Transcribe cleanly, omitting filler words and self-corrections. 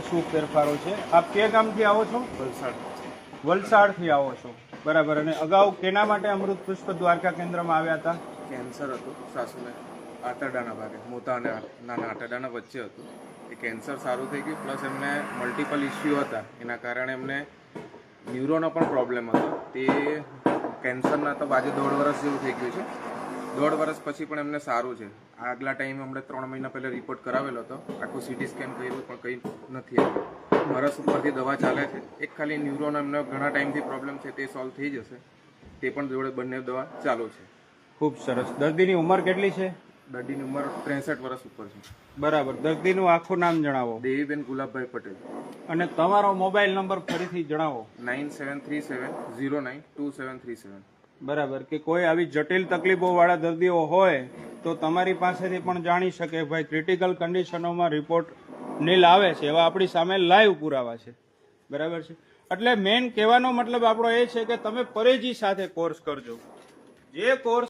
શું ફેરફારો છે? આપ કે ગામથી આવો છો? વલસાડથી આવો છો, બરાબર. અને અગાઉ કેના માટે અમૃત પુષ્પ દ્વારકા કેન્દ્રમાં આવ્યા હતા? કેન્સર હતું સાસુને, આંતરડાના ભાગે, મોટા અને નાના આંતરડાના વચ્ચે હતું. એ કેન્સર સારું થઈ ગયું, પ્લસ એમને મલ્ટિપલ ઇસ્યુ હતા. એના કારણે એમને ન્યુરોનો પણ પ્રોબ્લેમ હતો. તે કેન્સરના તો બાજુ 1.5 વર્ષ જેવું થઈ ગયું છે. 1.5 વર્ષ પછી પણ એમને સારું છે. આગલા ટાઈમે અમને 3 મહિના પહેલાં રિપોર્ટ કરાવેલો હતો, આખું સીટી સ્કેન કર્યું પણ કંઈ નથી આવ્યું. વરસ ઉપરથી દવા ચાલે છે. એક ખાલી ન્યુરોનો એમને ઘણા ટાઈમથી પ્રોબ્લેમ છે, તે સોલ્વ થઈ જશે. તે પણ જોડે બંને દવા ચાલુ છે. ખૂબ સરસ. દર્દીની ઉંમર કેટલી છે? દર્દીની ઉંમર 63 વર્ષ ઉપર છે. બરાબર. દર્દીનું આખું નામ જણાવો. દેવીબેન ગુલાબભાઈ પટેલ. અને તમારો મોબાઈલ નંબર ફરીથી જણાવો. 9737092737. બરાબર. કે કોઈ આવી જટિલ તકલીફો વાળા દર્દીઓ હોય તો તમારી પાસેથી પણ જાણી શકે ભાઈ ક્રિટિકલ કન્ડિશનોમાં રિપોર્ટ નીલ આવે છે, એવા આપણી સામે લાઈવ પુરાવા છે, બરાબર છે. એટલે મેન કહેવાનો મતલબ આપણો એ છે કે તમે પરેજી સાથે કોર્સ કરજો. જે કોર્સ